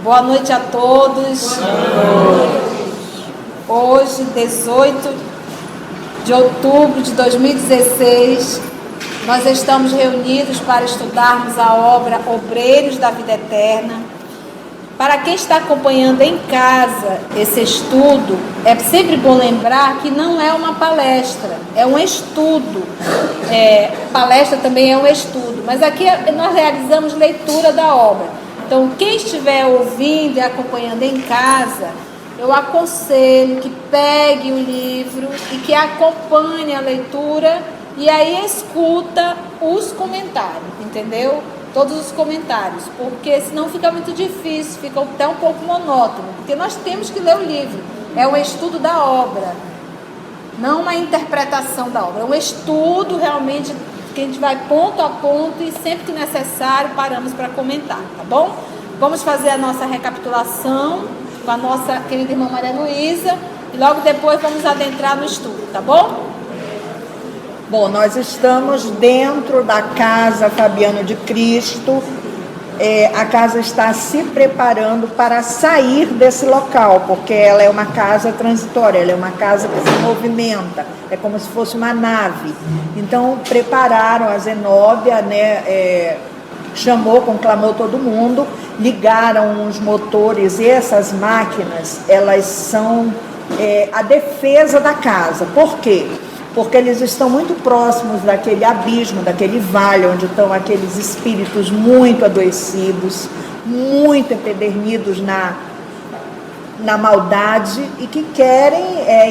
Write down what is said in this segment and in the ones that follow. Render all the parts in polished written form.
Boa noite a todos. Hoje, 18 de outubro de 2016, nós estamos reunidos para estudarmos a obra Obreiros da Vida Eterna. Para quem está acompanhando em casa esse estudo, é sempre bom lembrar que não é uma palestra, é um estudo. Palestra também é um estudo, mas aqui nós realizamos leitura da obra. Então, quem estiver ouvindo e acompanhando em casa, eu aconselho que pegue o livro e que acompanhe a leitura e aí escuta os comentários, entendeu? Todos os comentários, porque senão fica muito difícil, fica até um pouco monótono, porque nós temos que ler o livro, é um estudo da obra, não uma interpretação da obra, é um estudo realmente que a gente vai ponto a ponto e sempre que necessário paramos para comentar, tá bom? Vamos fazer a nossa recapitulação com a nossa querida irmã Maria Luísa e logo depois vamos adentrar no estudo, tá bom? Bom, nós estamos dentro da Casa Fabiano de Cristo. A casa está se preparando para sair desse local, porque ela é uma casa transitória, ela é uma casa que se movimenta, é como se fosse uma nave. Então, prepararam a Zenóbia, conclamou todo mundo, ligaram os motores e essas máquinas, elas são a defesa da casa. Por quê? Porque eles estão muito próximos daquele abismo, daquele vale, onde estão aqueles espíritos muito adoecidos, muito empedernidos na maldade e que querem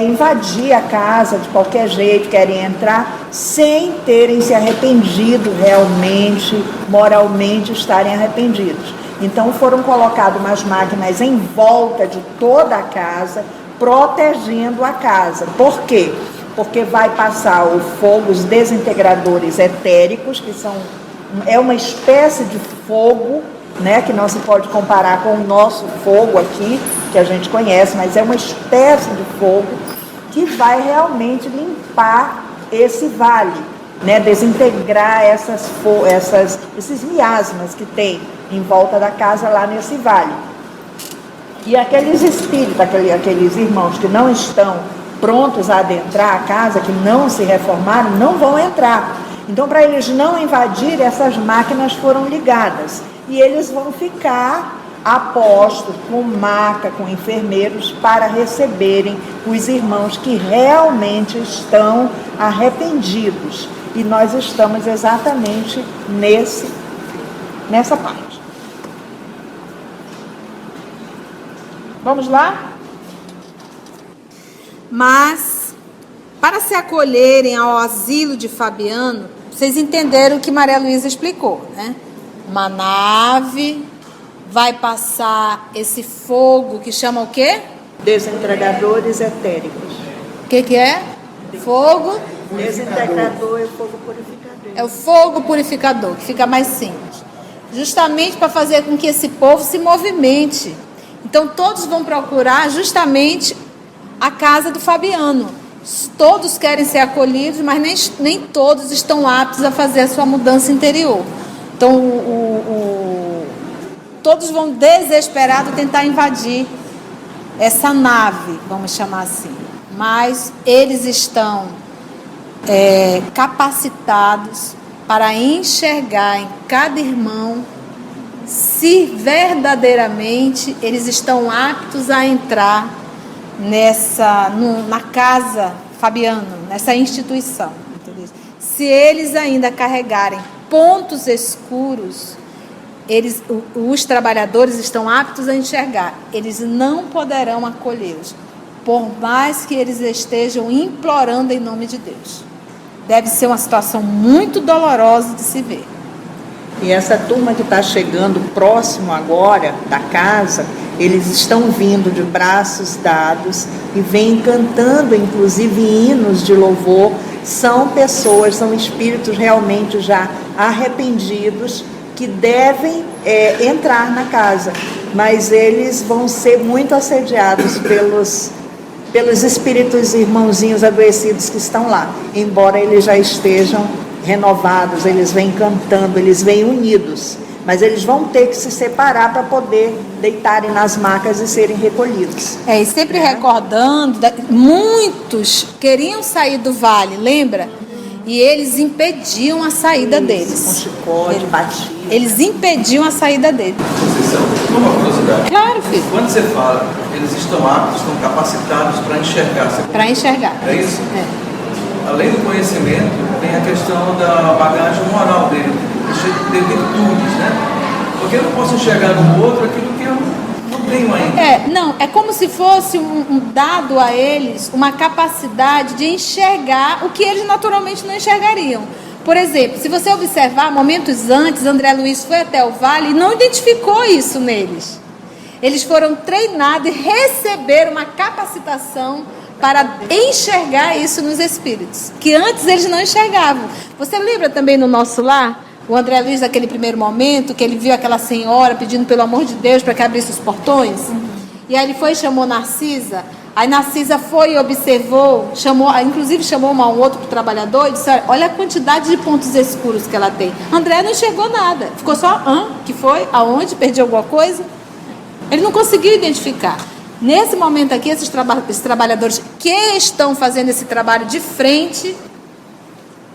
invadir a casa de qualquer jeito, querem entrar sem terem se arrependido realmente, moralmente estarem arrependidos. Então foram colocadas umas máquinas em volta de toda a casa, protegendo a casa. Por quê? Porque vai passar o fogo, os desintegradores etéricos, que é uma espécie de fogo, né, que não se pode comparar com o nosso fogo aqui, que a gente conhece, mas é uma espécie de fogo que vai realmente limpar esse vale, né, desintegrar esses miasmas que tem em volta da casa lá nesse vale. E aqueles espíritos, aqueles irmãos que não estão prontos a adentrar a casa, que não se reformaram, não vão entrar. Então, para eles não invadirem, essas máquinas foram ligadas. E eles vão ficar apostos, com maca, com enfermeiros, para receberem os irmãos que realmente estão arrependidos. E nós estamos exatamente nessa parte. Vamos lá? Mas, para se acolherem ao asilo de Fabiano, vocês entenderam o que Maria Luísa explicou, né? Uma nave, vai passar esse fogo que chama o quê? Desintegradores etéricos. O que é? Fogo? Desintegrador é o fogo purificador. É o fogo purificador, que fica mais simples. Justamente para fazer com que esse povo se movimente. Então, todos vão procurar justamente a casa do Fabiano. Todos querem ser acolhidos, mas nem todos estão aptos a fazer a sua mudança interior. Então, todos vão desesperados tentar invadir essa nave, vamos chamar assim. Mas eles estão capacitados para enxergar em cada irmão se verdadeiramente eles estão aptos a entrar na casa Fabiano, nessa instituição, entendeu? Se eles ainda carregarem pontos escuros, os trabalhadores estão aptos a enxergar, eles não poderão acolhê-los, por mais que eles estejam implorando em nome de Deus. Deve ser uma situação muito dolorosa de se ver. E essa turma que está chegando próximo agora da casa, eles estão vindo de braços dados e vêm cantando, inclusive, hinos de louvor. São pessoas, são espíritos realmente já arrependidos que devem entrar na casa, mas eles vão ser muito assediados pelos espíritos irmãozinhos adoecidos que estão lá, embora eles já estejam renovados, eles vêm cantando, eles vêm unidos, mas eles vão ter que se separar para poder deitarem nas macas e serem recolhidos. E sempre recordando, muitos queriam sair do vale, lembra? E eles impediam a saída deles. Com chicote, batiam. Eles impediam a saída deles. Conceição, uma curiosidade. Claro, filho. Quando você fala, eles estão aptos, estão capacitados para enxergar. Para enxergar. É isso? É. Além do conhecimento, tem a questão da bagagem moral dele, de virtudes, né? Porque eu não posso enxergar no outro aquilo que eu não tenho ainda. É como se fosse um dado a eles uma capacidade de enxergar o que eles naturalmente não enxergariam. Por exemplo, se você observar, momentos antes, André Luiz foi até o vale e não identificou isso neles. Eles foram treinados e receberam uma capacitação para enxergar isso nos espíritos, que antes eles não enxergavam. Você lembra também no nosso lar, o André Luiz, naquele primeiro momento, que ele viu aquela senhora pedindo pelo amor de Deus para que abrisse os portões? E aí ele foi e chamou Narcisa. Aí Narcisa foi e observou, inclusive chamou um outro trabalhador e disse: olha a quantidade de pontos escuros que ela tem. André não enxergou nada, ficou só, que foi? Aonde? Perdi alguma coisa? Ele não conseguiu identificar. Nesse momento aqui, esses trabalhadores que estão fazendo esse trabalho de frente,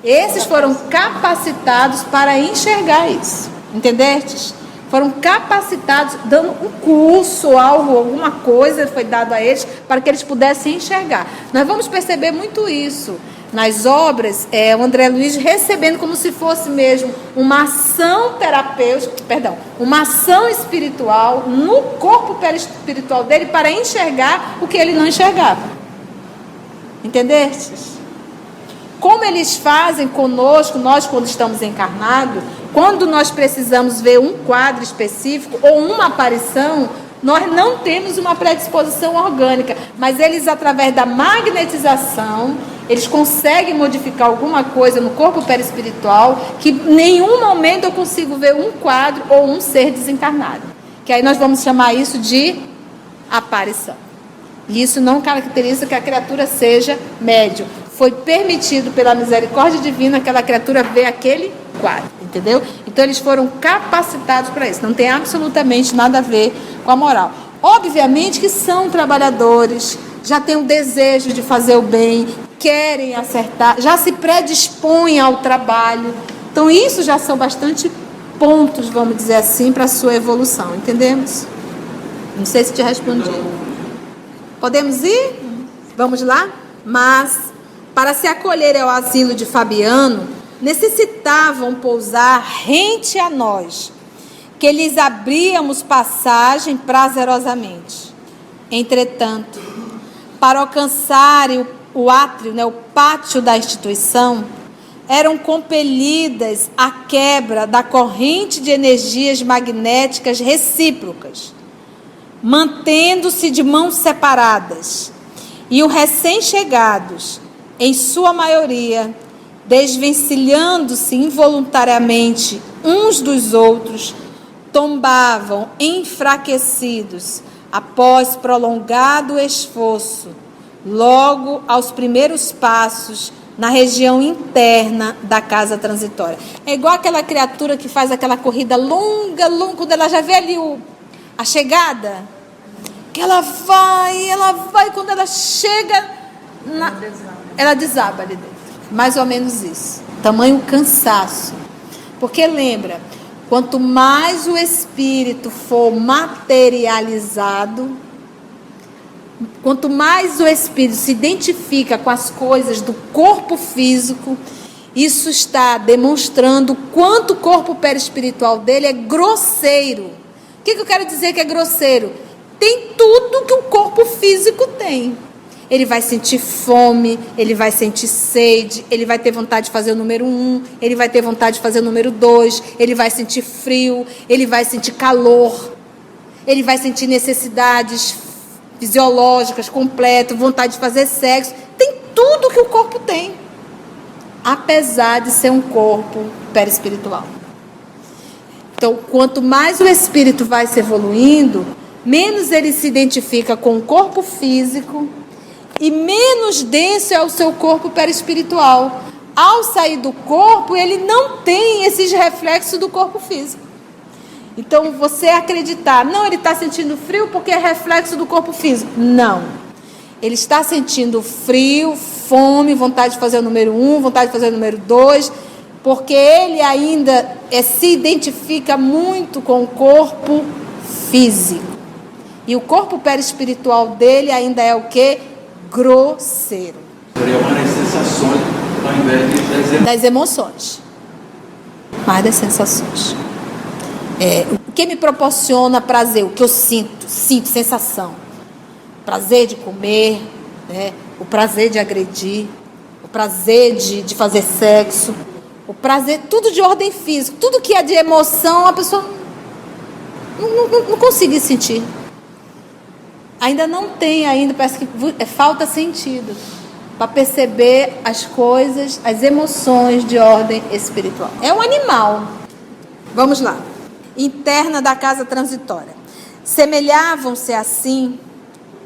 esses foram capacitados para enxergar isso. Entendestes? Foram capacitados, dando um curso, alguma coisa foi dado a eles para que eles pudessem enxergar. Nós vamos perceber muito isso nas obras, o André Luiz recebendo como se fosse mesmo uma ação terapêutica, uma ação espiritual no corpo perispiritual dele para enxergar o que ele não enxergava. Entendestes? Como eles fazem conosco, nós quando estamos encarnados, quando nós precisamos ver um quadro específico ou uma aparição, nós não temos uma predisposição orgânica, mas eles, através da magnetização, eles conseguem modificar alguma coisa no corpo perispiritual que em nenhum momento eu consigo ver um quadro ou um ser desencarnado. Que aí nós vamos chamar isso de aparição. E isso não caracteriza que a criatura seja médium. Foi permitido pela misericórdia divina aquela criatura ver aquele quadro, entendeu? Então eles foram capacitados para isso. Não tem absolutamente nada a ver com a moral. Obviamente que são trabalhadores, já têm um desejo de fazer o bem, querem acertar, já se predispõem ao trabalho. Então isso já são bastante pontos, vamos dizer assim, para a sua evolução, entendemos? Não sei se te respondi. Podemos ir? Vamos lá? Mas, para se acolher ao asilo de Fabiano, necessitavam pousar rente a nós, que lhes abríamos passagem prazerosamente. Entretanto, para alcançarem o átrio, o pátio da instituição, eram compelidas à quebra da corrente de energias magnéticas recíprocas, mantendo-se de mãos separadas, e os recém-chegados, em sua maioria, desvencilhando-se involuntariamente uns dos outros, tombavam enfraquecidos após prolongado esforço, logo aos primeiros passos na região interna da casa transitória. É igual aquela criatura que faz aquela corrida longa, quando ela já vê ali a chegada, que ela vai, quando ela chega, ela desaba ali dentro. Mais ou menos isso. Tamanho cansaço. Porque lembra, quanto mais o espírito for materializado, quanto mais o espírito se identifica com as coisas do corpo físico, isso está demonstrando quanto o corpo perispiritual dele é grosseiro. O que eu quero dizer que é grosseiro? Tem tudo que o corpo físico tem. Ele vai sentir fome, ele vai sentir sede, ele vai ter vontade de fazer o número 1, ele vai ter vontade de fazer o número 2, ele vai sentir frio, ele vai sentir calor, ele vai sentir necessidades fisiológicas completas, vontade de fazer sexo. Tem tudo que o corpo tem, apesar de ser um corpo perispiritual. Então, quanto mais o espírito vai se evoluindo, menos ele se identifica com o corpo físico e menos denso é o seu corpo perispiritual. Ao sair do corpo, ele não tem esses reflexos do corpo físico. Então, você acreditar, não, ele está sentindo frio porque é reflexo do corpo físico. Não. Ele está sentindo frio, fome, vontade de fazer o número 1, vontade de fazer o número 2, porque ele ainda se identifica muito com o corpo físico. E o corpo perispiritual dele ainda é o quê? Grosseiro. Seria mais das sensações ao invés das emoções. Mais das sensações. O que me proporciona prazer? O que eu sinto sensação. Prazer de comer, né? O prazer de agredir, o prazer de fazer sexo, o prazer, tudo de ordem física, tudo que é de emoção, a pessoa não consegue sentir. Ainda não tem, parece que falta sentido para perceber as coisas, as emoções de ordem espiritual. É um animal. Vamos lá. Interna da casa transitória. Semelhavam-se assim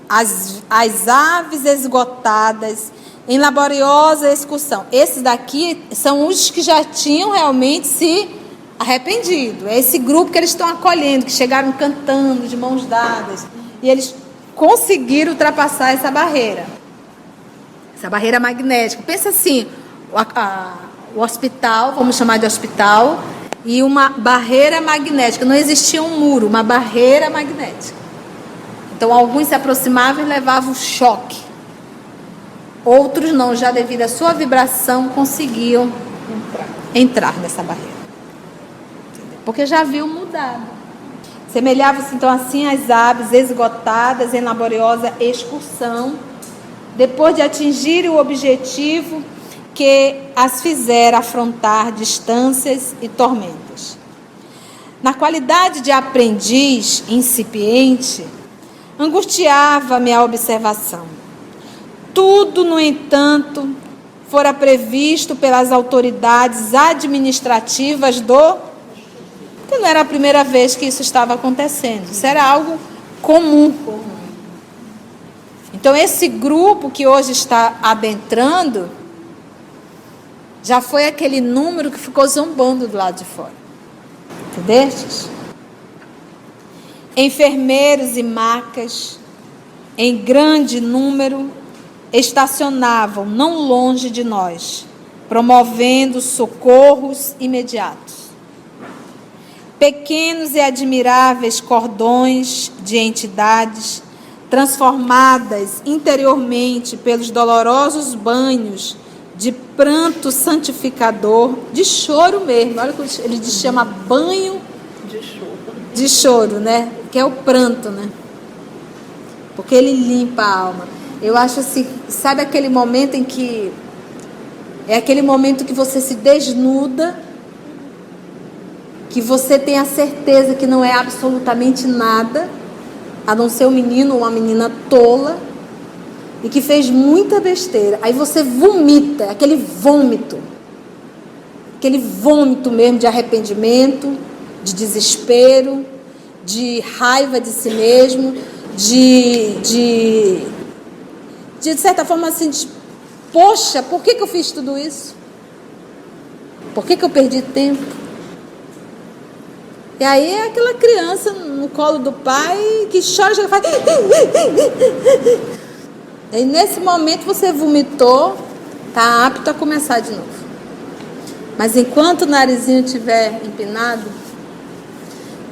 as aves esgotadas em laboriosa excursão. Esses daqui são os que já tinham realmente se arrependido. É esse grupo que eles estão acolhendo, que chegaram cantando de mãos dadas. E eles conseguiram ultrapassar essa barreira magnética. Pensa assim, o hospital, vamos chamar de hospital, e uma barreira magnética. Não existia um muro, uma barreira magnética. Então, alguns se aproximavam e levavam choque. Outros não, já devido à sua vibração, conseguiam entrar nessa barreira. Porque já haviam mudado. Semelhava-se, então, assim as aves esgotadas em laboriosa excursão, depois de atingir o objetivo que as fizera afrontar distâncias e tormentas. Na qualidade de aprendiz incipiente, angustiava-me a observação. Tudo, no entanto, fora previsto pelas autoridades administrativas que não era a primeira vez que isso estava acontecendo. Isso era algo comum. Então, esse grupo que hoje está adentrando, já foi aquele número que ficou zombando do lado de fora. Entendestes? Enfermeiros e macas, em grande número, estacionavam não longe de nós, promovendo socorros imediatos. Pequenos e admiráveis cordões de entidades, transformadas interiormente pelos dolorosos banhos de pranto santificador, de choro mesmo. Olha como ele chama banho de choro, né? Que é o pranto, né? Porque ele limpa a alma. Eu acho assim, sabe aquele momento em que é aquele momento que você se desnuda, que você tem a certeza que não é absolutamente nada, a não ser um menino ou uma menina tola, e que fez muita besteira. Aí você vomita, aquele vômito mesmo de arrependimento, de desespero, de raiva de si mesmo, de certa forma assim, poxa, por que eu fiz tudo isso? Por que eu perdi tempo? E aí é aquela criança no colo do pai que chora e faz. E nesse momento você vomitou, está apto a começar de novo. Mas enquanto o narizinho estiver empinado,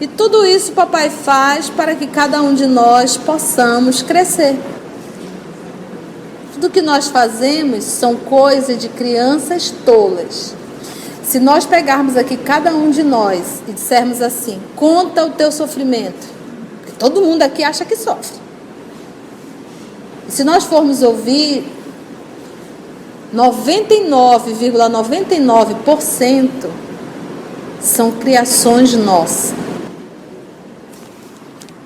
e tudo isso o papai faz para que cada um de nós possamos crescer. Tudo que nós fazemos são coisas de crianças tolas. Se nós pegarmos aqui cada um de nós e dissermos assim, conta o teu sofrimento, porque todo mundo aqui acha que sofre. E se nós formos ouvir, 99,99% são criações nossas.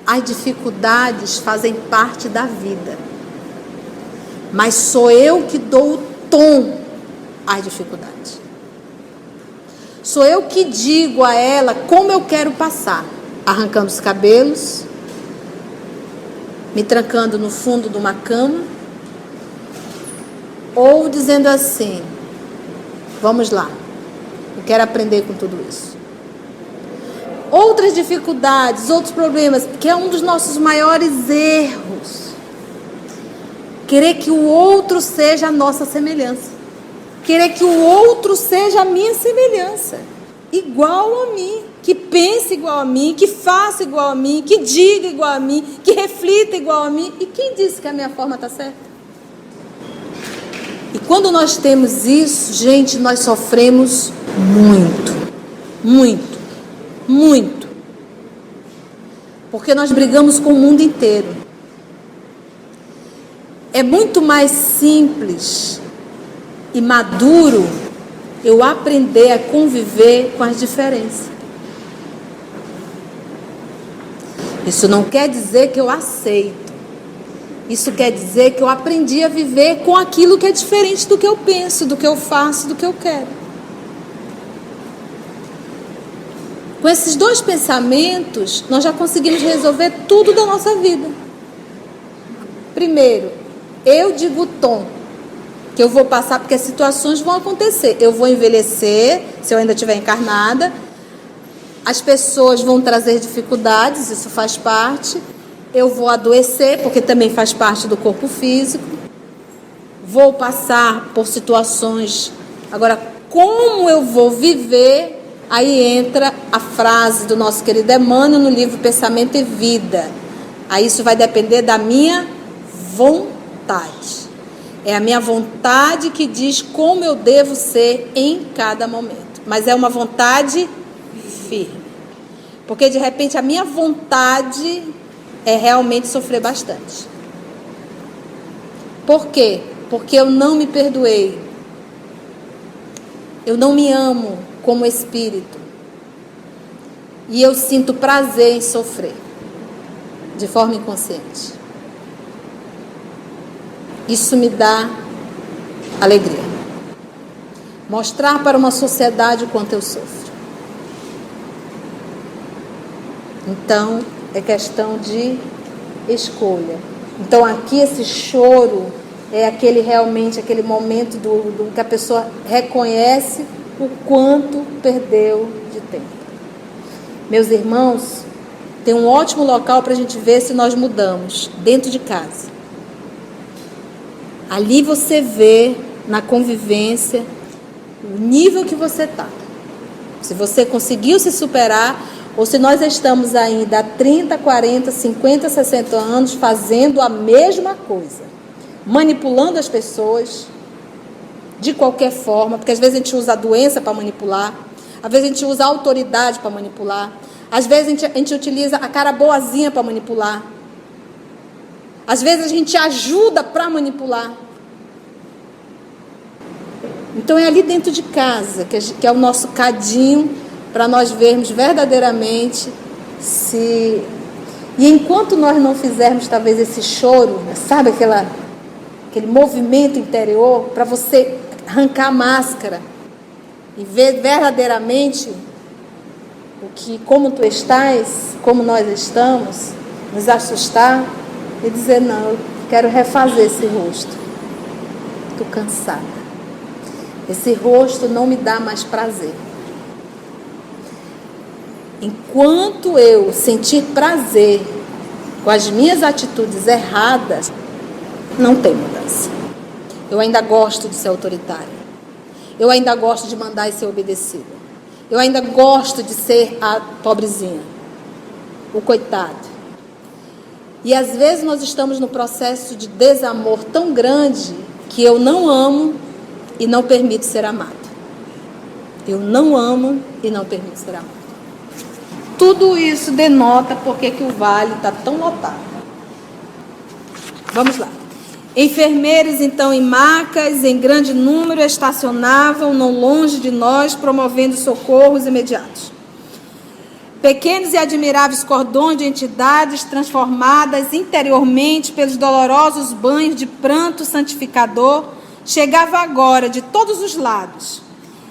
As dificuldades fazem parte da vida, mas sou eu que dou o tom às dificuldades. Sou eu que digo a ela como eu quero passar, arrancando os cabelos, me trancando no fundo de uma cama, ou dizendo assim, vamos lá, eu quero aprender com tudo isso. outras dificuldades, outros problemas, que é um dos nossos maiores erros. Querer que o outro seja a nossa semelhança. Querer que o outro seja a minha semelhança. Igual a mim. Que pense igual a mim, que faça igual a mim, que diga igual a mim, que reflita igual a mim. E quem disse que a minha forma está certa? E quando nós temos isso, gente, nós sofremos muito. Muito. Muito. Porque nós brigamos com o mundo inteiro. É muito mais simples e maduro eu aprender a conviver com as diferenças. Isso não quer dizer que eu aceito. Isso quer dizer que eu aprendi a viver com aquilo que é diferente do que eu penso, do que eu faço, do que eu quero. Com esses dois pensamentos, nós já conseguimos resolver tudo da nossa vida. Primeiro, eu digo o tom que eu vou passar, porque as situações vão acontecer. Eu vou envelhecer, se eu ainda estiver encarnada. As pessoas vão trazer dificuldades, isso faz parte. Eu vou adoecer, porque também faz parte do corpo físico. Vou passar por situações. Agora, como eu vou viver? Aí entra a frase do nosso querido Emmanuel no livro Pensamento e Vida. Aí isso vai depender da minha vontade. É a minha vontade que diz como eu devo ser em cada momento. Mas é uma vontade firme. Porque de repente a minha vontade é realmente sofrer bastante. Por quê? Porque eu não me perdoei. Eu não me amo como espírito. E eu sinto prazer em sofrer. De forma inconsciente. Isso me dá alegria. Mostrar para uma sociedade o quanto eu sofro. Então, é questão de escolha. Então, aqui esse choro é aquele momento do que a pessoa reconhece o quanto perdeu de tempo. Meus irmãos, tem um ótimo local para a gente ver se nós mudamos, dentro de casa. Ali você vê, na convivência, o nível que você está. Se você conseguiu se superar, ou se nós estamos ainda há 30, 40, 50, 60 anos fazendo a mesma coisa. Manipulando as pessoas, de qualquer forma, porque às vezes a gente usa a doença para manipular, às vezes a gente usa a autoridade para manipular, às vezes a gente utiliza a cara boazinha para manipular. Às vezes a gente ajuda para manipular. Então é ali dentro de casa que é o nosso cadinho para nós vermos verdadeiramente se... E enquanto nós não fizermos talvez esse choro, sabe aquele movimento interior para você arrancar a máscara e ver verdadeiramente como tu estás, como nós estamos, nos assustar e dizer, não, eu quero refazer esse rosto. Estou cansada. Esse rosto não me dá mais prazer. Enquanto eu sentir prazer com as minhas atitudes erradas, não tem mudança. Eu ainda gosto de ser autoritária. Eu ainda gosto de mandar e ser obedecida. Eu ainda gosto de ser a pobrezinha, o coitado. E às vezes nós estamos no processo de desamor tão grande que eu não amo e não permito ser amado. Eu não amo e não permito ser amado. Tudo isso denota porque que o vale está tão lotado. Vamos lá. Enfermeiros, então, em macas, em grande número, estacionavam não longe de nós, promovendo socorros imediatos. Pequenos e admiráveis cordões de entidades transformadas interiormente pelos dolorosos banhos de pranto santificador chegavam agora de todos os lados.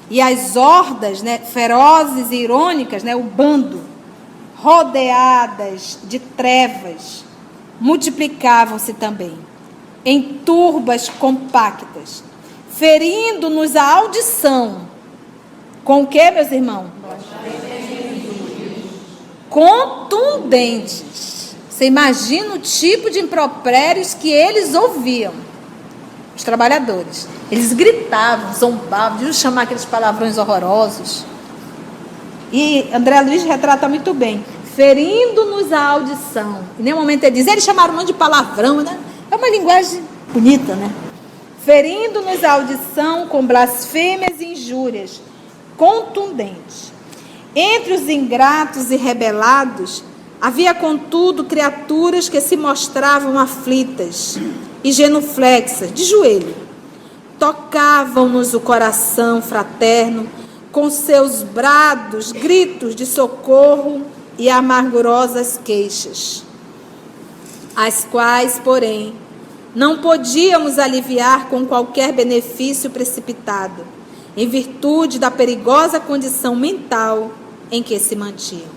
E as hordas, ferozes e irônicas, o bando, rodeadas de trevas, multiplicavam-se também em turbas compactas, ferindo-nos a audição. Com o que, meus irmãos? contundentes. Você imagina o tipo de impropérios que eles ouviam, os trabalhadores. Eles gritavam, zombavam, deviam chamar aqueles palavrões horrorosos. E André Luiz retrata muito bem, ferindo-nos a audição. Em nenhum momento ele diz, eles chamaram um monte de palavrão, né? É uma linguagem bonita, né? Ferindo-nos a audição com blasfêmias e injúrias contundentes. Entre os ingratos e rebelados, havia, contudo, criaturas que se mostravam aflitas e genuflexas, de joelho. Tocavam-nos o coração fraterno com seus brados, gritos de socorro e amargurosas queixas, as quais, porém, não podíamos aliviar com qualquer benefício precipitado, em virtude da perigosa condição mental em que se mantinham.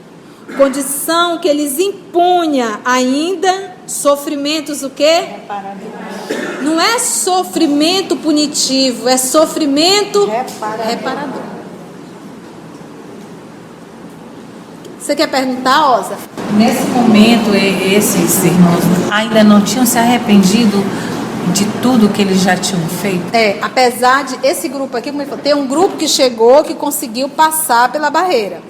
Condição que lhes impunha ainda sofrimentos o quê? Não é sofrimento punitivo, é sofrimento reparador. Você quer perguntar, Osa? Nesse momento, esses irmãos ainda não tinham se arrependido de tudo que eles já tinham feito? Apesar de esse grupo aqui, como ele falou, tem um grupo que chegou, que conseguiu passar pela barreira.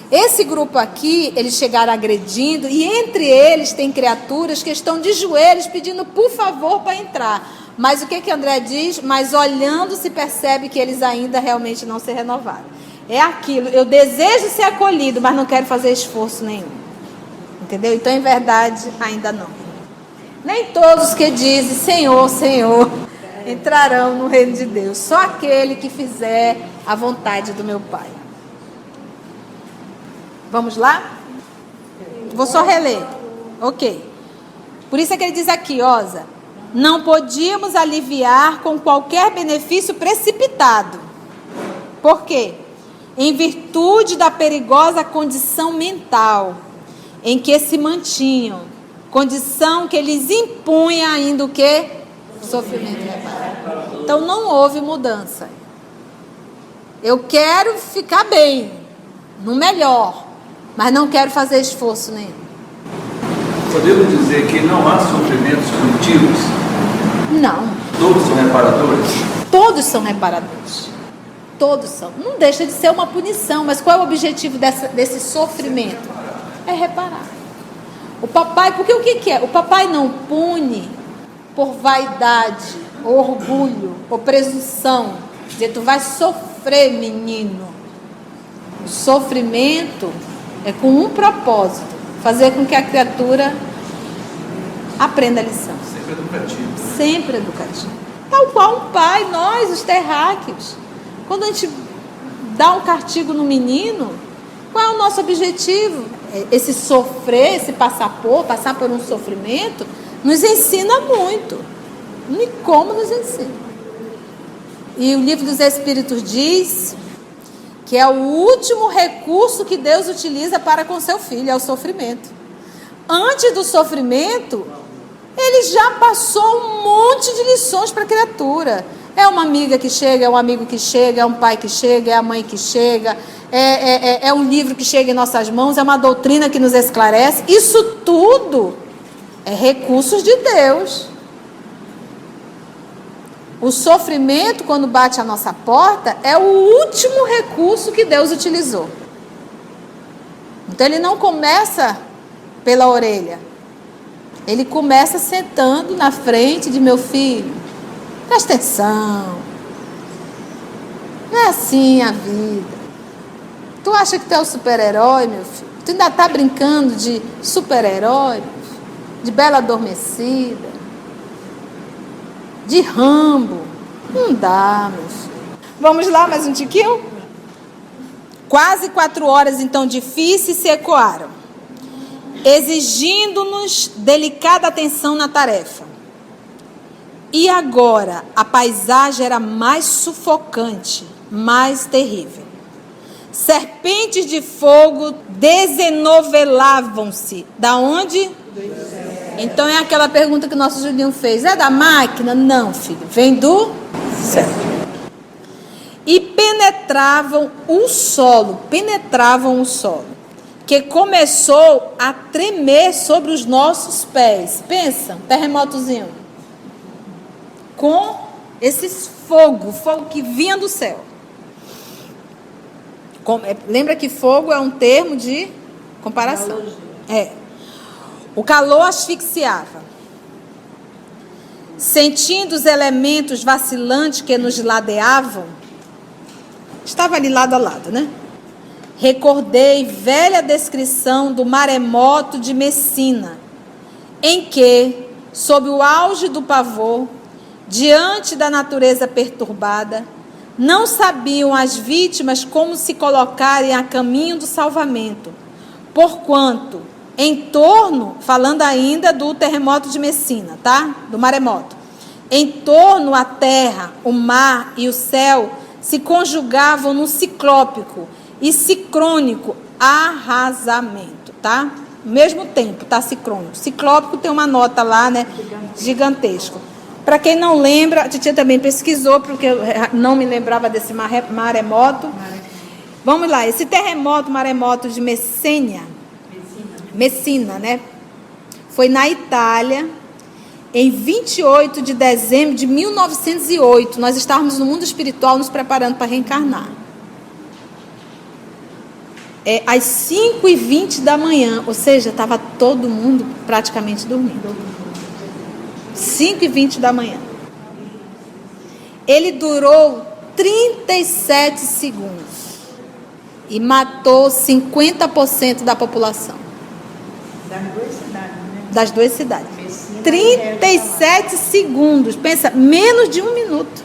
Esse grupo aqui, eles chegaram agredindo, e entre eles tem criaturas que estão de joelhos pedindo por favor para entrar. Mas o que André diz? Mas olhando se percebe que eles ainda realmente não se renovaram. É aquilo, eu desejo ser acolhido, mas não quero fazer esforço nenhum. Entendeu? Então, em verdade, ainda não. Nem todos que dizem Senhor, Senhor, entrarão no reino de Deus. Só aquele que fizer a vontade do meu Pai. Vamos lá? Vou só reler. Ok. Por isso é que ele diz aqui, Osa, não podíamos aliviar com qualquer benefício precipitado. Por quê? Em virtude da perigosa condição mental em que se mantinham, condição que lhes impunha ainda o quê? Sofrimento reparado. Então não houve mudança. Eu quero ficar bem, no melhor, mas não quero fazer esforço nenhum. Podemos dizer que não há sofrimentos punitivos? Não. Todos são reparadores? Todos são reparadores. Todos são. Não deixa de ser uma punição, mas qual é o objetivo desse sofrimento? É reparar. O papai, porque o que é? O papai não pune por vaidade, ou orgulho, ou presunção. Dizer, tu vai sofrer, menino. O sofrimento é com um propósito, fazer com que a criatura aprenda a lição. Sempre educativo. Sempre educativo. Tal qual um pai, nós, os terráqueos. Quando a gente dá um castigo no menino, qual é o nosso objetivo? Esse sofrer, esse passar por um sofrimento, nos ensina muito. E como nos ensina. E o Livro dos Espíritos diz que é o último recurso que Deus utiliza para com seu filho, é o sofrimento. Antes do sofrimento, ele já passou um monte de lições para a criatura. É uma amiga que chega, é um amigo que chega, é um pai que chega, é a mãe que chega, é um livro que chega em nossas mãos, é uma doutrina que nos esclarece. Isso tudo é recursos de Deus. O sofrimento, quando bate à nossa porta, é o último recurso que Deus utilizou. Então, ele não começa pela orelha. Ele começa sentando na frente de meu filho. Presta atenção. Não é assim a vida. Tu acha que tu é o super-herói, meu filho? Tu ainda está brincando de super-herói, de Bela Adormecida, de Rambo. Não dá, meu filho. Vamos lá, mais um tiquinho? Quase 4 horas, então, difíceis se ecoaram, exigindo-nos delicada atenção na tarefa. E agora, a paisagem era mais sufocante, mais terrível. Serpentes de fogo desenovelavam-se. Da onde? Então é aquela pergunta que o nosso Julinho fez. É da máquina? Não, filho. Vem do céu. E penetravam o solo. que começou a tremer sobre os nossos pés. Pensa, um terremotozinho. Com esses fogo que vinha do céu. Lembra que fogo é um termo de comparação. O calor asfixiava. Sentindo os elementos vacilantes que nos ladeavam, estava ali lado a lado, né? Recordei velha descrição do maremoto de Messina, em que, sob o auge do pavor, diante da natureza perturbada, não sabiam as vítimas como se colocarem a caminho do salvamento, porquanto, em torno, falando ainda do terremoto de Messina, tá? Do maremoto, em torno a terra, o mar e o céu se conjugavam num ciclópico e sincrônico arrasamento, tá? Ao mesmo tempo, tá? Sincrônico. Ciclópico tem uma nota lá, né? Gigantesco. Para quem não lembra, a titia também pesquisou, porque eu não me lembrava desse maremoto. Vamos lá, esse maremoto de Messina, né? Foi na Itália, em 28 de dezembro de 1908. Nós estávamos no mundo espiritual nos preparando para reencarnar. Às 5h20 da manhã, ou seja, estava todo mundo praticamente dormindo. 5h20 da manhã. Ele durou 37 segundos e matou 50% da população. Das duas cidades. 37 segundos. Pensa, menos de 1 minuto.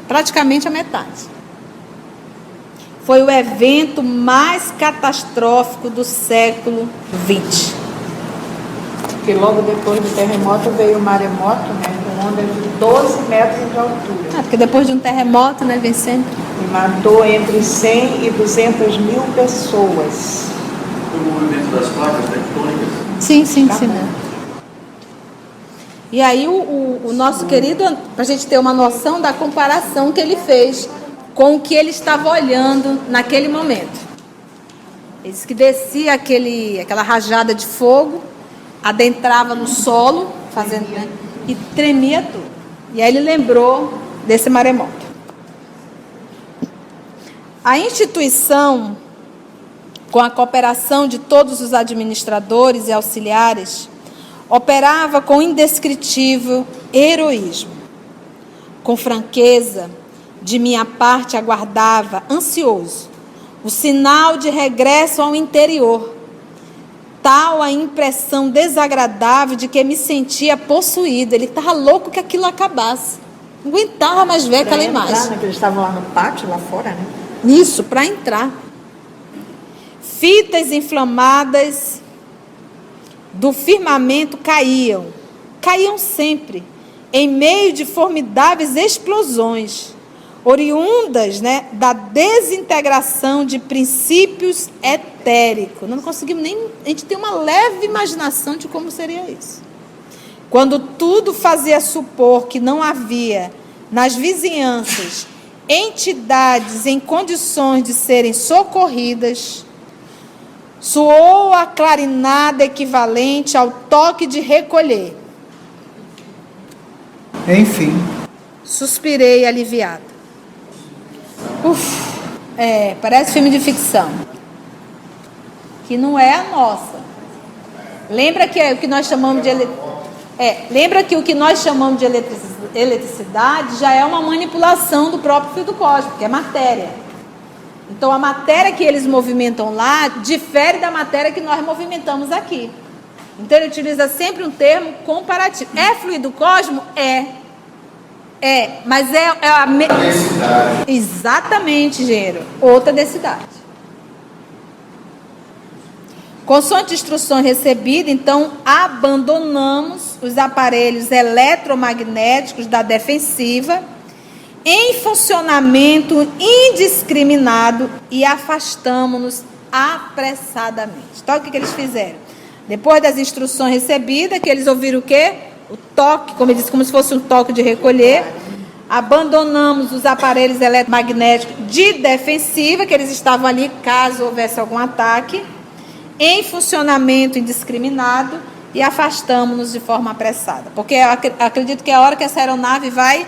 Praticamente a metade. Foi o evento mais catastrófico do século XX. Porque logo depois do terremoto veio o maremoto, né? Com ondas de 12 metros de altura. Porque depois de um terremoto, né, vem sempre. E matou entre 100 e 200 mil pessoas. Foi o movimento das placas tectônicas? Sim. E aí o nosso querido, para a gente ter uma noção da comparação que ele fez com o que ele estava olhando naquele momento. Ele disse que descia aquela rajada de fogo, adentrava no solo, fazendo, né, e tremia tudo. E aí ele lembrou desse maremoto. A instituição, com a cooperação de todos os administradores e auxiliares, operava com indescritível heroísmo. Com franqueza, de minha parte, aguardava, ansioso, o sinal de regresso ao interior. Tal a impressão desagradável de que me sentia possuído. Ele estava louco que aquilo acabasse. Não aguentava mais ver aquela imagem. Né, que eles estavam lá no pátio, lá fora, né? Isso, para entrar. Fitas inflamadas do firmamento caíam sempre, em meio de formidáveis explosões, oriundas, né, da desintegração de princípios etéricos. Não conseguimos nem... A gente tem uma leve imaginação de como seria isso. Quando tudo fazia supor que não havia nas vizinhanças entidades em condições de serem socorridas, soou a clarinada equivalente ao toque de recolher. Enfim. Suspirei aliviada. Parece filme de ficção. Que não é a nossa. Lembra que o que nós chamamos de eletricidade já é uma manipulação do próprio fio do cósmico, que é matéria. Então a matéria que eles movimentam lá difere da matéria que nós movimentamos aqui. Então ele utiliza sempre um termo comparativo. É fluido cósmico? Mas é a densidade. Exatamente, engenheiro. Outra densidade. Consoante instrução recebida, então, abandonamos os aparelhos eletromagnéticos da defensiva em funcionamento indiscriminado e afastamos-nos apressadamente. Então, o que eles fizeram? Depois das instruções recebidas, que eles ouviram o quê? O toque, como eu disse, como se fosse um toque de recolher. Abandonamos os aparelhos eletromagnéticos de defensiva, que eles estavam ali caso houvesse algum ataque. em funcionamento indiscriminado e afastamos-nos de forma apressada. Porque eu acredito que é a hora que essa aeronave vai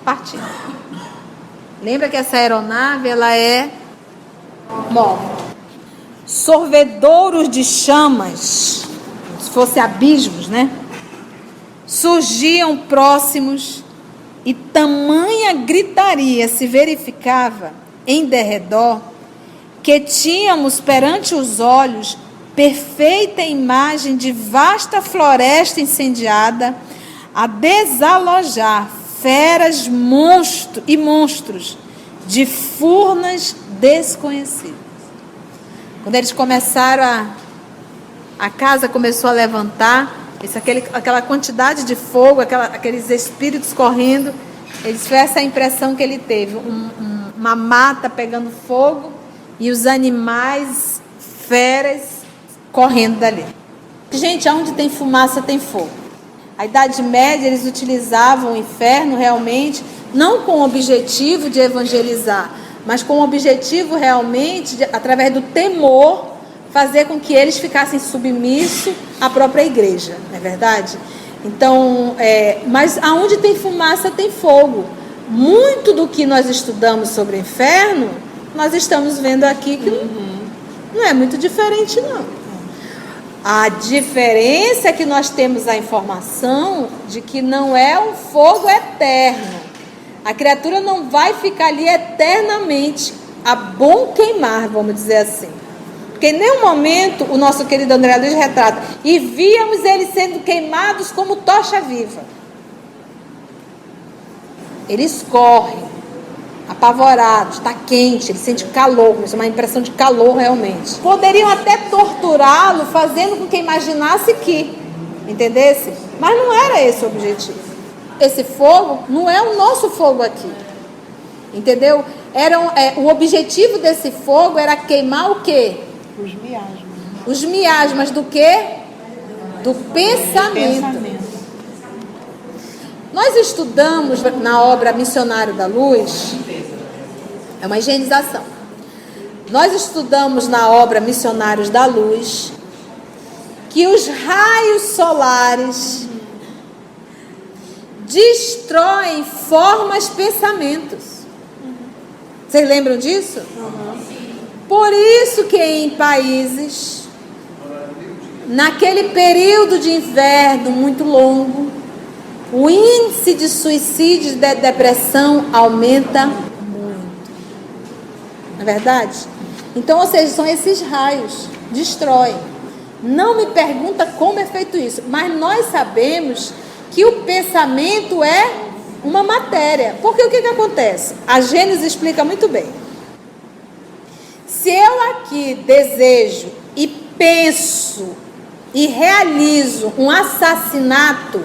partir. Lembra que essa aeronave, ela é móvel. Sorvedouros de chamas, se fosse abismos, né? Surgiam próximos e tamanha gritaria se verificava em derredor que tínhamos perante os olhos perfeita imagem de vasta floresta incendiada a desalojar feras e monstros de furnas desconhecidas. Quando eles começaram a casa começou a levantar, aquela quantidade de fogo, aqueles espíritos correndo, foi essa impressão que ele teve, uma mata pegando fogo e os animais, feras, correndo dali. Gente, onde tem fumaça tem fogo. A Idade Média, eles utilizavam o inferno realmente, não com o objetivo de evangelizar, mas com o objetivo realmente, através do temor, fazer com que eles ficassem submissos à própria igreja, não é verdade? Então, mas aonde tem fumaça tem fogo. Muito do que nós estudamos sobre o inferno, nós estamos vendo aqui que não é muito diferente, não. A diferença é que nós temos a informação de que não é um fogo eterno. A criatura não vai ficar ali eternamente a bom queimar, vamos dizer assim. Porque em nenhum momento o nosso querido André Luiz retrata e víamos eles sendo queimados como tocha viva. Eles correm, apavorados, está quente, ele sente calor, isso é uma impressão de calor realmente. Poderiam até torturá-lo, fazendo com que imaginasse que, entendesse? Mas não era esse o objetivo. Esse fogo não é o nosso fogo aqui, entendeu? O objetivo desse fogo era queimar o quê? Os miasmas. Os miasmas do quê? Do pensamento. Nós estudamos na obra Missionário da Luz, é uma higienização. Nós estudamos na obra Missionários da Luz que os raios solares destroem formas, pensamentos. Vocês lembram disso? Por isso que em países, naquele período de inverno muito longo, o índice de suicídio e de depressão aumenta muito. Não é verdade? Então, ou seja, são esses raios, destroem. Não me pergunta como é feito isso, mas nós sabemos que o pensamento é uma matéria. Porque o que acontece? A Gênesis explica muito bem. Se eu aqui desejo e penso e realizo um assassinato,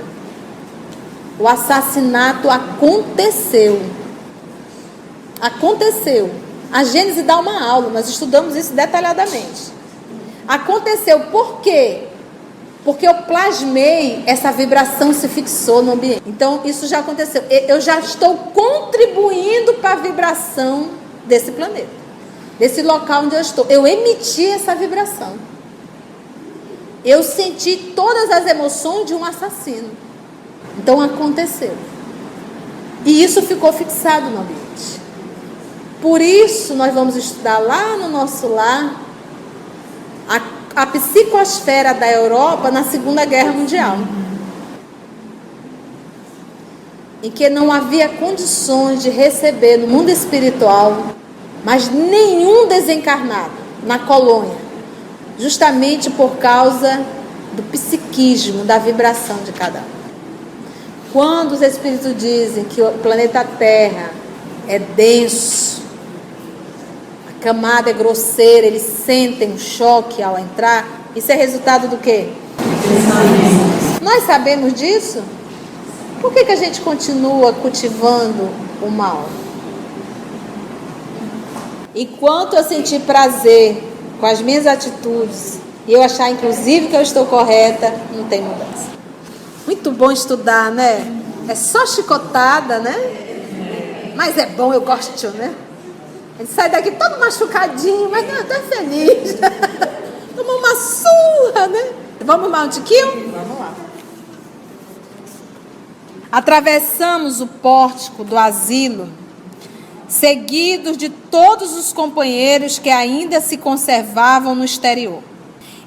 o assassinato aconteceu. Aconteceu. A Gênesis dá uma aula, nós estudamos isso detalhadamente. Aconteceu por quê? Porque eu plasmei, essa vibração se fixou no ambiente. Então, isso já aconteceu. Eu já estou contribuindo para a vibração desse planeta, desse local onde eu estou. Eu emiti essa vibração. Eu senti todas as emoções de um assassino. Então, aconteceu. E isso ficou fixado no ambiente. Por isso, nós vamos estudar lá no nosso lar a psicosfera da Europa na Segunda Guerra Mundial, em que não havia condições de receber no mundo espiritual mas nenhum desencarnado na colônia, justamente por causa do psiquismo, da vibração de cada um. Quando os espíritos dizem que o planeta Terra é denso, a camada é grosseira, eles sentem um choque ao entrar, isso é resultado do quê? Nós sabemos disso? Por que a gente continua cultivando o mal? Enquanto eu sentir prazer com as minhas atitudes e eu achar inclusive que eu estou correta, não tem mudança. Muito bom estudar, né? É só chicotada, né? Mas é bom, eu gosto, né? Ele sai daqui todo machucadinho, mas não, tá feliz. Tomou uma surra, né? Vamos Mount Kill? Vamos lá. Atravessamos o pórtico do asilo, seguidos de todos os companheiros que ainda se conservavam no exterior.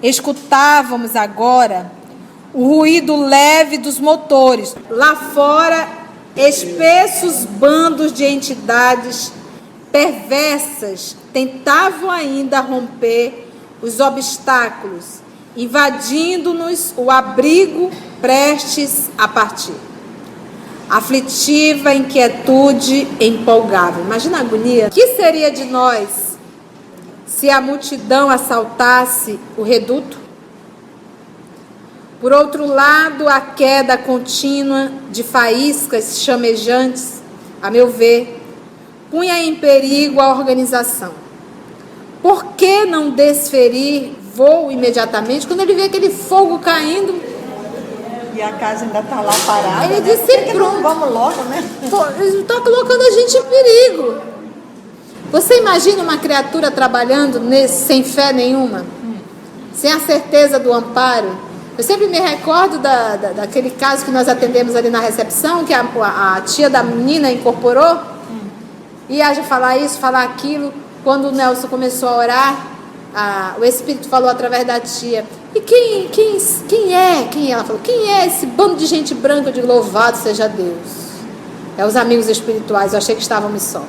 Escutávamos agora o ruído leve dos motores. Lá fora, espessos bandos de entidades perversas tentavam ainda romper os obstáculos, invadindo-nos o abrigo prestes a partir. Aflitiva inquietude empolgava. Imagina a agonia. O que seria de nós se a multidão assaltasse o reduto? Por outro lado, a queda contínua de faíscas chamejantes, a meu ver, punha em perigo a organização. Por que não desferir voo imediatamente? Quando ele vê aquele fogo caindo, E a casa ainda está lá parada. ele né? disse: Por que que não pronto. vamos logo, né? Pô, eles estão colocando a gente em perigo. Você imagina uma criatura trabalhando sem fé nenhuma? Sem a certeza do amparo? Eu sempre me recordo daquele caso que nós atendemos ali na recepção, que a tia da menina incorporou. E haja falar isso, falar aquilo. Quando o Nelson começou a orar, o Espírito falou através da tia: e quem é? Ela falou: quem é esse bando de gente branca? Eu digo: louvado seja Deus. É os amigos espirituais. Eu achei que estávamos só.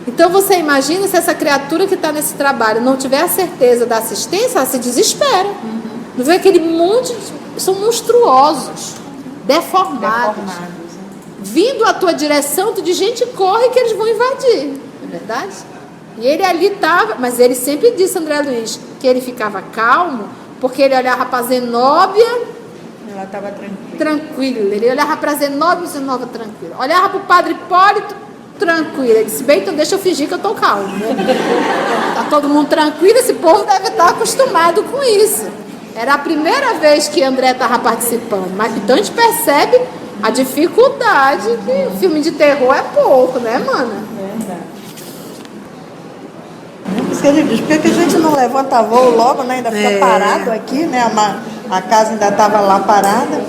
Então você imagina se essa criatura que está nesse trabalho não tiver a certeza da assistência, ela se desespera. Não vê aquele monte são monstruosos, deformados. Vindo à tua direção, tu diz: gente, corre que eles vão invadir. Não é verdade? E ele ali estava, mas ele sempre disse, André Luiz, que ele ficava calmo, porque ele olhava para a Zenóbia. Ela estava tranquila. Tranquilo. Ele olhava para a Zenóbia, Zenóbia tranquila. Olhava para o Padre Hipólito, tranquilo. Ele disse: bem, então deixa eu fingir que eu estou calmo. Está todo mundo tranquilo, esse povo deve estar acostumado com isso. Era a primeira vez que André estava participando, mas então a gente percebe a dificuldade que o filme de terror é pouco, né, mana? Verdade. Por isso que ele diz: por que a gente não levanta voo logo, né? Ainda fica parado aqui, né? A casa ainda estava lá parada.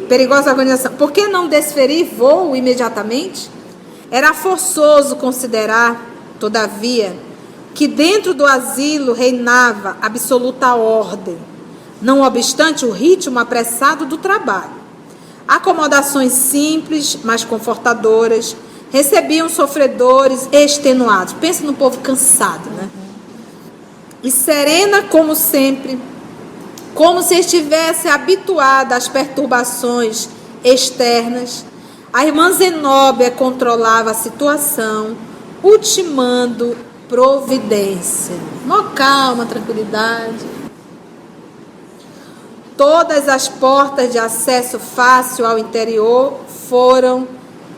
Perigosa organização. Por que não desferir voo imediatamente? Era forçoso considerar, todavia, que dentro do asilo reinava absoluta ordem, não obstante o ritmo apressado do trabalho. Acomodações simples, mas confortadoras, recebiam sofredores extenuados. Pensa no povo cansado, né? E serena como sempre, como se estivesse habituada às perturbações externas, a irmã Zenóbia controlava a situação, ultimando providência. Mó calma, tranquilidade. Todas as portas de acesso fácil ao interior foram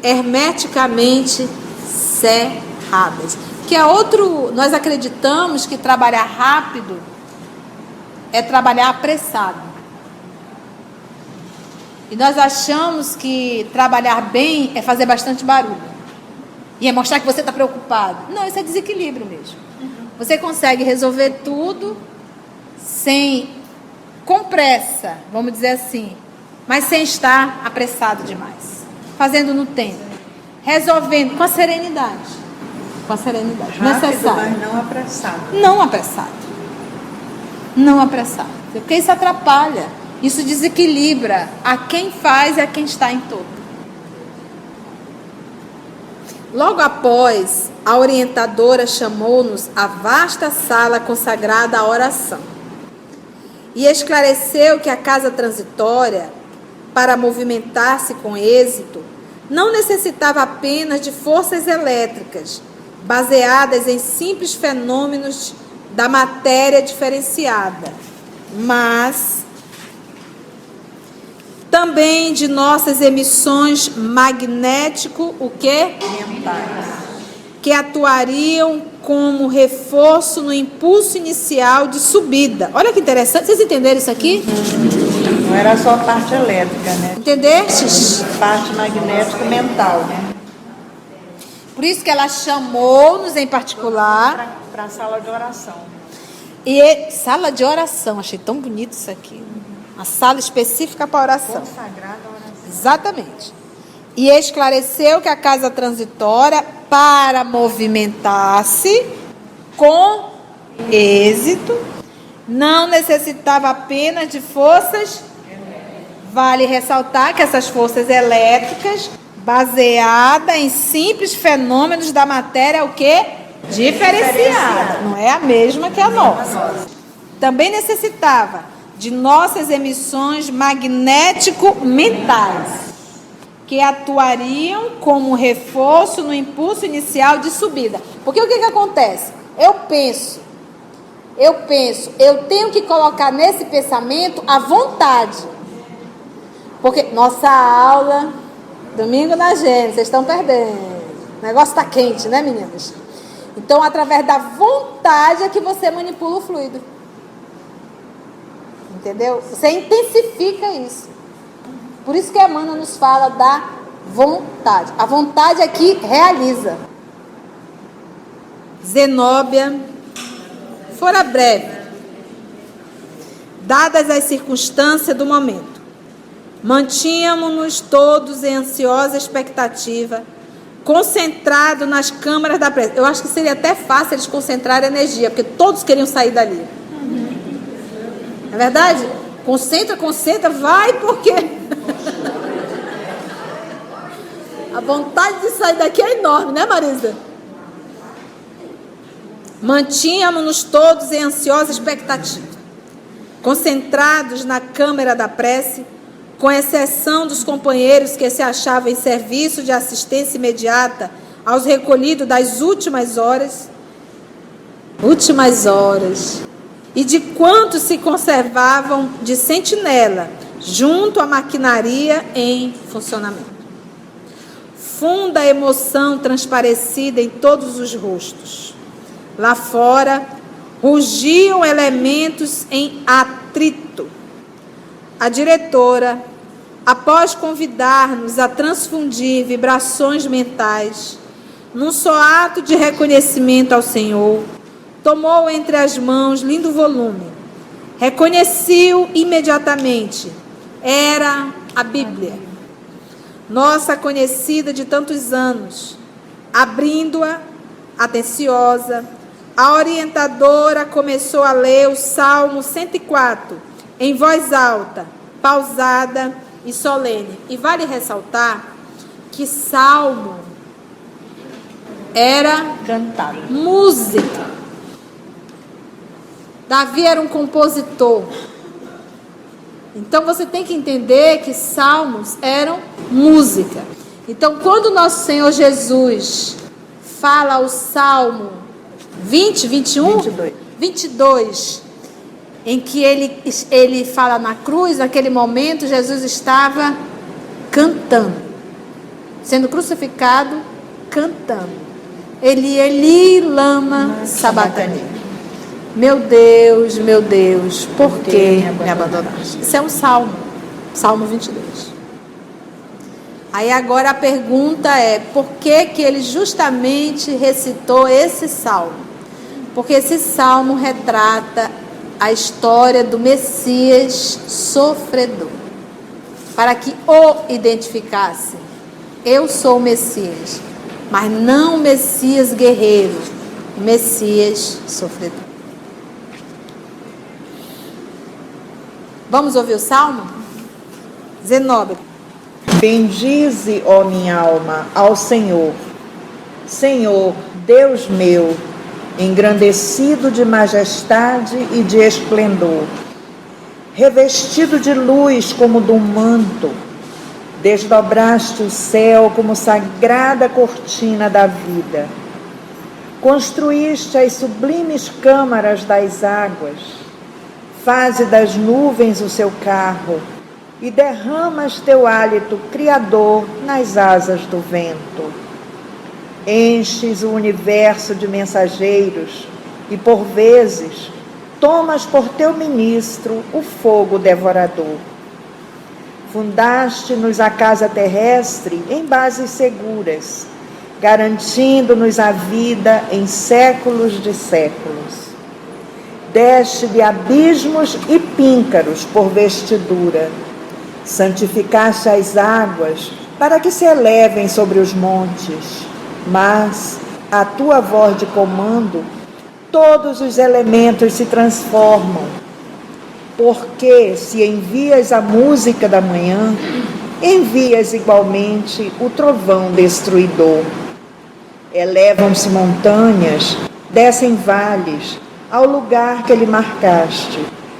hermeticamente cerradas. Que é outro, nós acreditamos que trabalhar rápido é trabalhar apressado. E nós achamos que trabalhar bem é fazer bastante barulho. E é mostrar que você está preocupado. Não, isso é desequilíbrio mesmo. Você consegue resolver tudo com pressa, vamos dizer assim, mas sem estar apressado demais. Fazendo no tempo. Resolvendo com a serenidade. Com a serenidade necessária. Mas não apressado. Não apressado. Não apressado. Porque isso atrapalha. Isso desequilibra a quem faz e a quem está em todo. Logo após, a orientadora chamou-nos à vasta sala consagrada à oração e esclareceu que a casa transitória, para movimentar-se com êxito, não necessitava apenas de forças elétricas, baseadas em simples fenômenos da matéria diferenciada, mas também de nossas emissões magnético, o quê? Que atuariam como reforço no impulso inicial de subida. Olha que interessante, vocês entenderam isso aqui? Não era só a parte elétrica, né? Entendestes? Parte magnética mental, né? Por isso que ela chamou-nos em particular. Para a sala de oração. E sala de oração, achei tão bonito isso aqui. Uma sala específica para oração. Consagrada à oração. Exatamente. E esclareceu que a casa transitória, para movimentar-se com êxito, não necessitava apenas de forças. Vale ressaltar que essas forças elétricas, baseadas em simples fenômenos da matéria, o quê? Diferenciada. Não é a mesma que a nossa. Também necessitava de nossas emissões magnético-mentais, que atuariam como reforço no impulso inicial de subida. Porque o que acontece? Eu tenho que colocar nesse pensamento a vontade. Porque nossa aula, domingo na Gênesis, vocês estão perdendo. O negócio está quente, né, meninas? Então, através da vontade é que você manipula o fluido. Entendeu? Você intensifica isso. Por isso que a Emmanuel nos fala da vontade. A vontade é que realiza. Zenóbia, fora breve, dadas as circunstâncias do momento, mantínhamos-nos todos em ansiosa expectativa, concentrados nas câmaras da prece. Eu acho que seria até fácil eles concentrarem a energia, porque todos queriam sair dali. Não é verdade? Concentra, vai, porque a vontade de sair daqui é enorme, né, Marisa? Mantínhamos-nos todos em ansiosa expectativa, concentrados na câmara da prece, com exceção dos companheiros que se achavam em serviço de assistência imediata aos recolhidos das últimas horas, e de quantos se conservavam de sentinela junto à maquinaria em funcionamento. Funda emoção transparecida em todos os rostos. Lá fora, rugiam elementos em atrito. A diretora, após convidar-nos a transfundir vibrações mentais, num só ato de reconhecimento ao Senhor, tomou entre as mãos lindo volume. Reconheci-o imediatamente. Era a Bíblia, nossa conhecida de tantos anos. Abrindo-a, atenciosa, a orientadora começou a ler o Salmo 104, em voz alta, pausada e solene. E vale ressaltar que Salmo era Cantado. música. Davi era um compositor. Então você tem que entender que salmos eram música. Então quando nosso Senhor Jesus fala o Salmo 22, em que ele fala na cruz, naquele momento Jesus estava cantando, sendo crucificado, cantando. Eli, lama sabachthani. Meu Deus, por que me abandonaste? Isso é um salmo, Salmo 22. Aí agora a pergunta é, por que que ele justamente recitou esse salmo? Porque esse salmo retrata a história do Messias sofredor, para que o identificasse. Eu sou o Messias, mas não o Messias guerreiro, o Messias sofredor. Vamos ouvir o Salmo? Zenóbia. Bendize, ó minha alma, ao Senhor. Senhor, Deus meu, engrandecido de majestade e de esplendor, revestido de luz como de um manto, desdobraste o céu como sagrada cortina da vida. Construíste as sublimes câmaras das águas, faze das nuvens o seu carro e derramas teu hálito criador nas asas do vento. Enches o universo de mensageiros e, por vezes, tomas por teu ministro o fogo devorador. Fundaste-nos a casa terrestre em bases seguras garantindo-nos a vida em séculos de séculos. Deste-lhe abismos e píncaros por vestidura, santificaste as águas para que se elevem sobre os montes, mas, à tua voz de comando, todos os elementos se transformam, porque se envias a música da manhã, envias igualmente o trovão destruidor. Elevam-se montanhas, descem vales, ao lugar que lhe marcaste,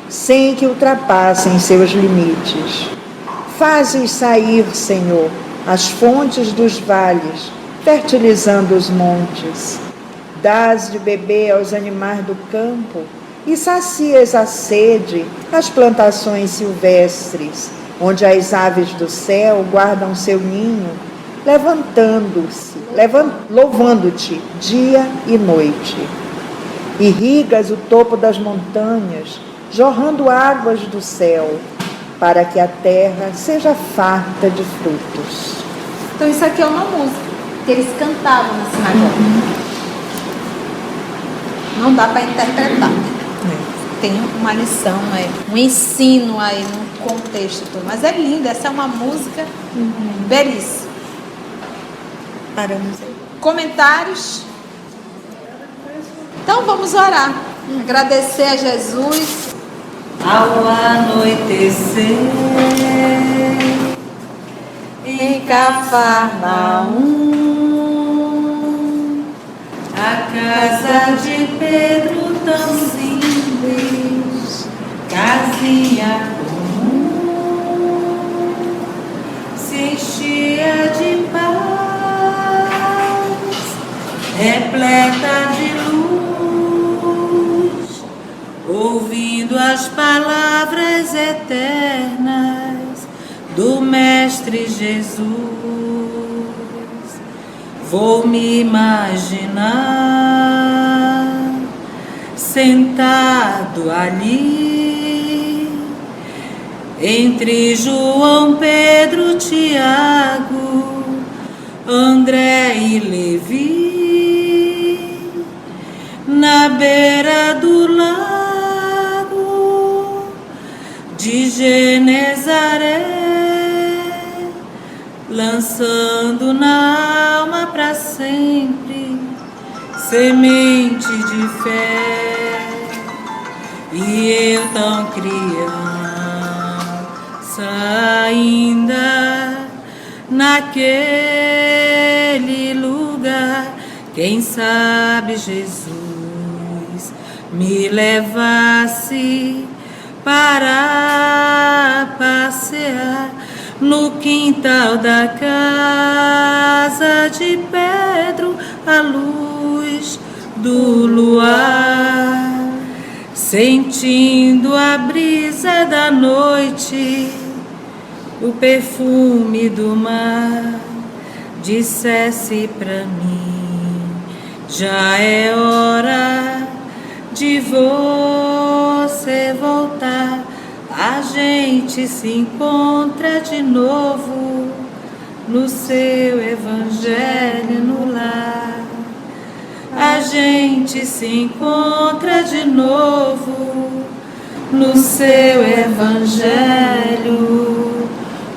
sem que ultrapassem seus limites. Fazes sair, Senhor, as fontes dos vales, fertilizando os montes. Dás de beber aos animais do campo e sacias a sede as plantações silvestres, onde as aves do céu guardam seu ninho, louvando-te dia e noite. Irrigas o topo das montanhas, jorrando águas do céu, para que a terra seja farta de frutos. Então isso aqui é uma música que eles cantavam na sinagoga. Não dá para interpretar. Tem uma lição, um ensino aí no contexto todo. Mas é linda, essa é uma música belíssima. Paramos aí. Comentários? Então vamos orar. Agradecer a Jesus. Ao anoitecer, em Cafarnaum, a casa de Pedro tão simples, casinha comum, se enchia de paz, repleta de luz, ouvindo as palavras eternas do Mestre Jesus. Vou me imaginar sentado ali entre João, Pedro, Tiago, André e Levi, na beira do lago de Genezaré, lançando na alma para sempre semente de fé. E eu tão criança ainda naquele lugar, quem sabe Jesus me levasse para passear no quintal da casa de Pedro, à luz do luar, sentindo a brisa da noite, o perfume do mar, dissesse pra mim: já é hora de você voltar. A gente se encontra de novo no seu evangelho no lar. A gente se encontra de novo no seu evangelho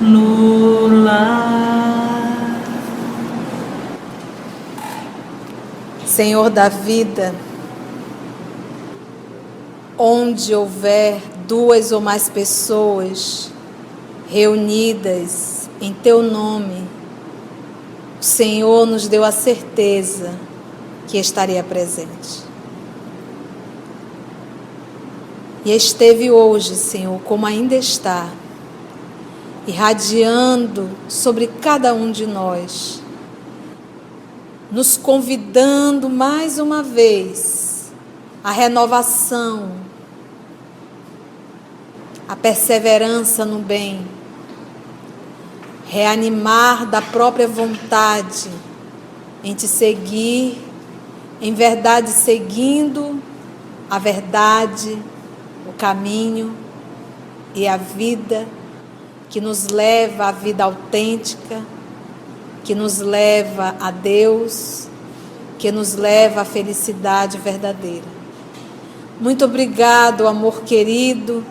no lar. Senhor da vida, onde houver duas ou mais pessoas reunidas em Teu nome, o Senhor nos deu a certeza que estaria presente. E esteve hoje, Senhor, como ainda está, irradiando sobre cada um de nós, nos convidando mais uma vez à renovação, a perseverança no bem, reanimar da própria vontade em Te seguir, em verdade seguindo a verdade, o caminho e a vida que nos leva à vida autêntica, que nos leva a Deus, que nos leva à felicidade verdadeira. Muito obrigado, amor querido,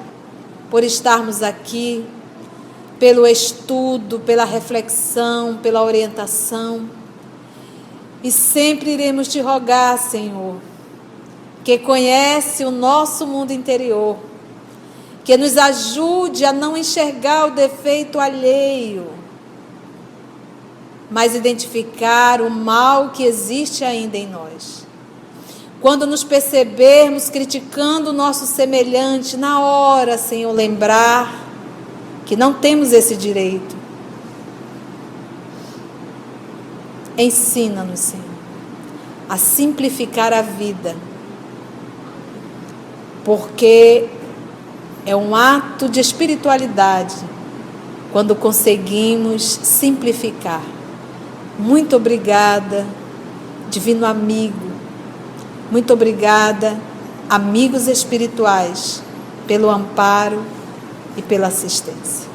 por estarmos aqui, pelo estudo, pela reflexão, pela orientação. E sempre iremos te rogar, Senhor, que conhece o nosso mundo interior, que nos ajude a não enxergar o defeito alheio, mas identificar o mal que existe ainda em nós. Quando nos percebermos criticando o nosso semelhante, na hora, Senhor, lembrar que não temos esse direito. Ensina-nos, Senhor, a simplificar a vida, porque é um ato de espiritualidade quando conseguimos simplificar. Muito obrigada, divino amigo. Muito obrigada, amigos espirituais, pelo amparo e pela assistência.